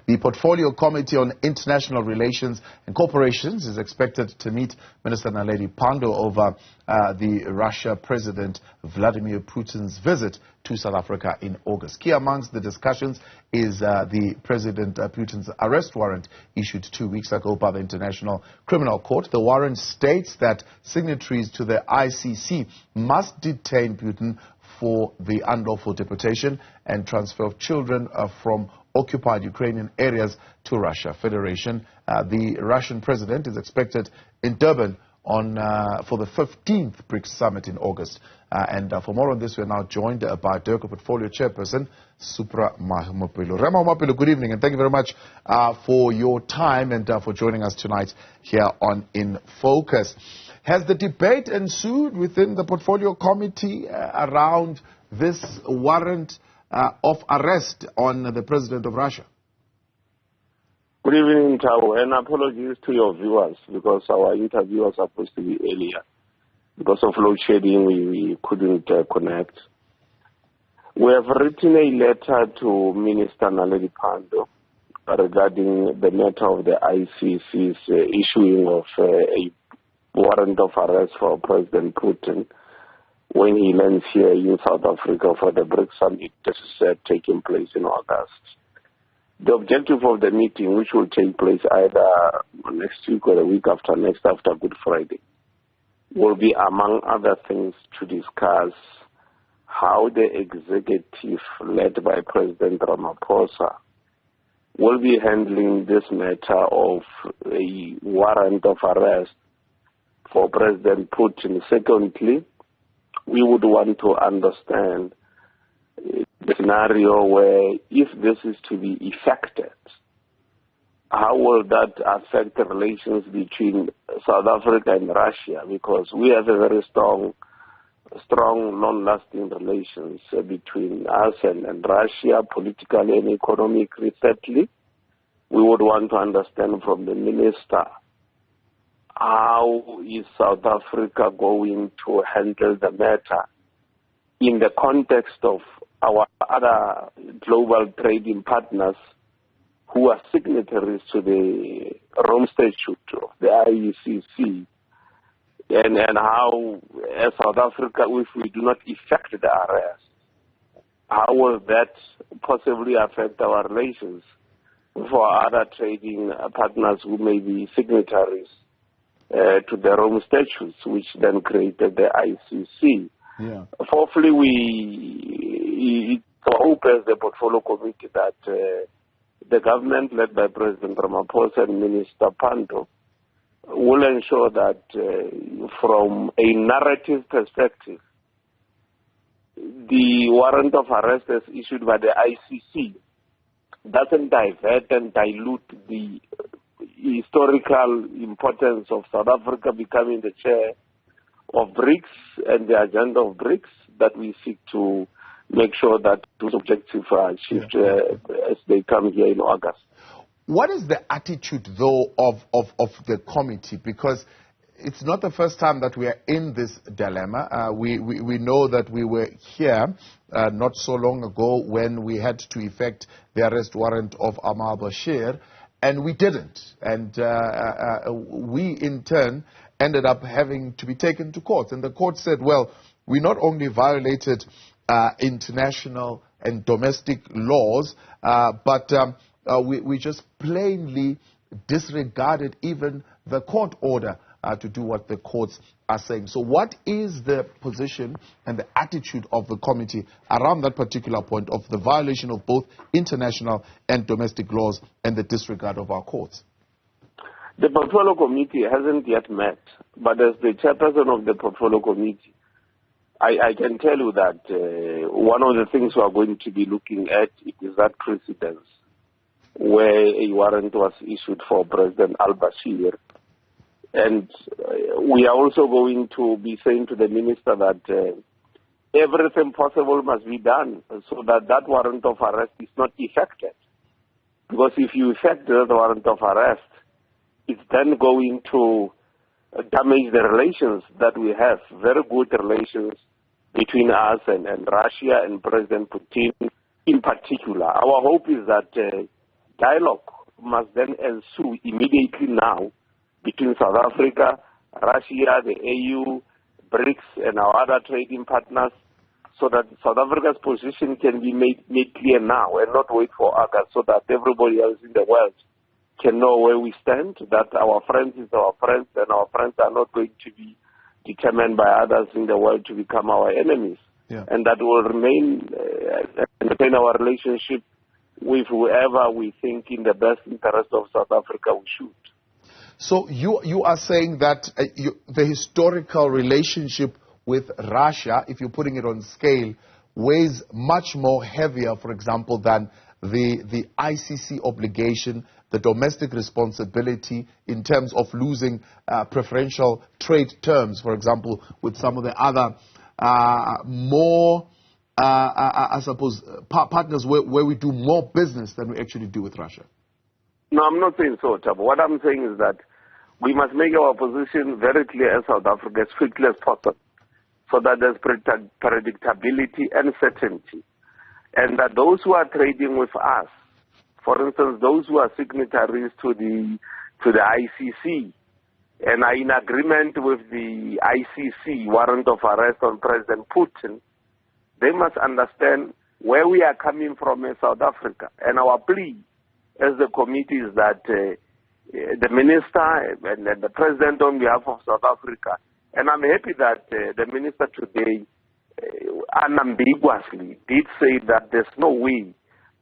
The Portfolio Committee on International Relations and Corporations is expected to meet Minister Naledi Pandor over the Russia President Vladimir Putin's visit to South Africa in August. Key amongst the discussions is the President Putin's arrest warrant issued 2 weeks ago by the International Criminal Court. The warrant states that signatories to the ICC must detain Putin for the unlawful deportation and transfer of children from occupied Ukrainian areas to Russia Federation. The Russian president is expected in Durban for the 15th BRICS Summit in August. And for more on this, we are now joined by DIRCO Portfolio Chairperson, Supra Mahumapelo. Mahumapelo, good evening, and thank you very much for your time and for joining us tonight here on In Focus. Has the debate ensued within the Portfolio Committee around this warrant of arrest on the President of Russia? Good evening, Tao, and apologies to your viewers because our interview was supposed to be earlier. Because of load shedding, we couldn't connect. We have written a letter to Minister Naledi Pandor regarding the matter of the ICC's issuing of a warrant of arrest for President Putin when he lands here in South Africa for the BRICS Summit that is taking place in August. The objective of the meeting, which will take place either next week or the week after next, after Good Friday, will be, among other things, to discuss how the executive led by President Ramaphosa will be handling this matter of a warrant of arrest for President Putin. Secondly, we would want to understand the scenario where if this is to be effected, how will that affect the relations between South Africa and Russia? Because we have a very strong, long-lasting relations between us and Russia, politically and economically. Thirdly, we would want to understand from the minister how is South Africa going to handle the matter in the context of our other global trading partners who are signatories to the Rome Statute of the ICC, and how, as South Africa, if we do not effect the arrest, how will that possibly affect our relations for other trading partners who may be signatories to the Rome Statutes, which then created the ICC. Yeah. Fourthly, we hope as the Portfolio Committee that the government led by President Ramaphosa and Minister Pandor will ensure that from a narrative perspective, the warrant of arrest as issued by the ICC doesn't divert and dilute the historical importance of South Africa becoming the chair of BRICS and the agenda of BRICS, that we seek to make sure that those objectives are achieved as they come here in August. What is the attitude, though, of the committee? Because it's not the first time that we are in this dilemma. We know that we were here not so long ago when we had to effect the arrest warrant of Omar al-Bashir, and we didn't. And we, in turn, ended up having to be taken to court. And the court said, well, we not only violated international and domestic laws, but we just plainly disregarded even the court order to do what the courts are saying. So what is the position and the attitude of the committee around that particular point of the violation of both international and domestic laws and the disregard of our courts? The Portfolio Committee hasn't yet met, but as the chairperson of the Portfolio Committee, I can tell you that one of the things we are going to be looking at is that precedence where a warrant was issued for President al-Bashir. And we are also going to be saying to the minister that everything possible must be done so that that warrant of arrest is not effected. Because if you effect the warrant of arrest, it's then going to damage the relations that we have, very good relations between us and Russia and President Putin in particular. Our hope is that dialogue must then ensue immediately now between South Africa, Russia, the AU, BRICS, and our other trading partners, so that South Africa's position can be made clear now and not wait for August, so that everybody else in the world can know where we stand, that our friends is our friends, and our friends are not going to be determined by others in the world to become our enemies. Yeah. And that will remain maintain our relationship with whoever we think in the best interest of South Africa we should. So you are saying that the historical relationship with Russia, if you're putting it on scale, weighs much more heavier, for example, than the ICC obligation, the domestic responsibility in terms of losing preferential trade terms, for example, with some of the other I suppose, partners where we do more business than we actually do with Russia. No, I'm not saying so, Thabo. What I'm saying is that we must make our position very clear as South Africa as quickly as possible, so that there's predictability and certainty. And that those who are trading with us, for instance, those who are signatories to the ICC and are in agreement with the ICC warrant of arrest on President Putin, they must understand where we are coming from in South Africa. And our plea as the committee is that the minister and the president on behalf of South Africa, and I'm happy that the minister today unambiguously did say that there's no way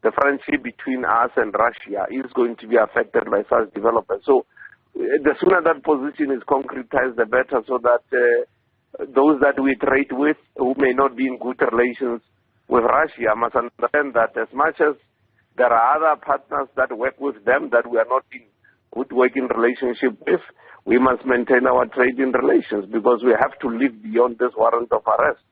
the friendship between us and Russia is going to be affected by such developments. So the sooner that position is concretized, the better, so that those that we trade with who may not be in good relations with Russia must understand that as much as there are other partners that work with them that we are not in good working relationship with, we must maintain our trading relations because we have to live beyond this warrant of arrest.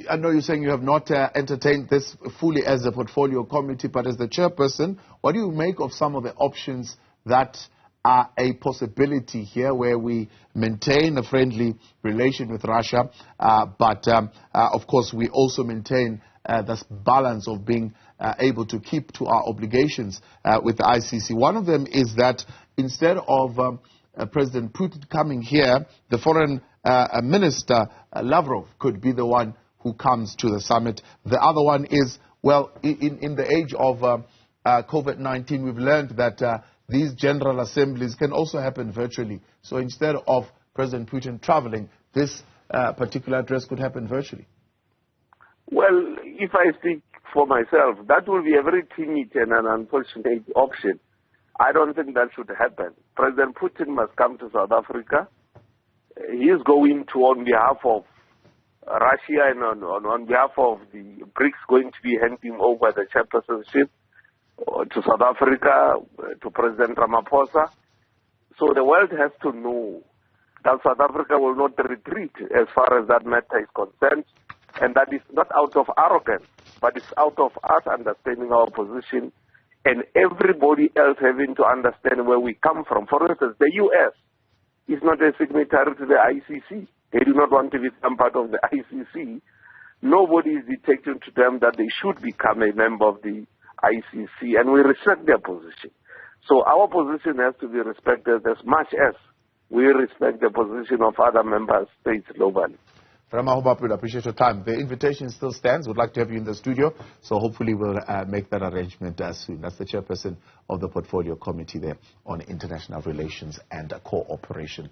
I know you're saying you have not entertained this fully as a portfolio committee, but as the chairperson, what do you make of some of the options that are a possibility here where we maintain a friendly relation with Russia, but of course we also maintain this balance of being able to keep to our obligations with the ICC. One of them is that instead of President Putin coming here, the foreign minister Lavrov could be the one who comes to the summit. The other one is, well, in the age of COVID-19, we've learned that these general assemblies can also happen virtually. So instead of President Putin traveling, this particular address could happen virtually. Well, if I speak for myself, that will be a very timid and an unfortunate option. I don't think that should happen. President Putin must come to South Africa. He is going to, on behalf of Russia and on behalf of the BRICS, going to be handing over the chairpersonship to South Africa, to President Ramaphosa. So the world has to know that South Africa will not retreat as far as that matter is concerned, and that is not out of arrogance, but it's out of us understanding our position and everybody else having to understand where we come from. For instance, the U.S. is not a signatory to the ICC. They do not want to become part of the ICC. Nobody is dictating to them that they should become a member of the ICC, and we respect their position. So our position has to be respected as much as we respect the position of other member states globally. Supra Mahumapelo, appreciate your time. The invitation still stands. We'd like to have you in the studio, so hopefully we'll make that arrangement soon. That's the chairperson of the Portfolio Committee there on International Relations and Cooperation.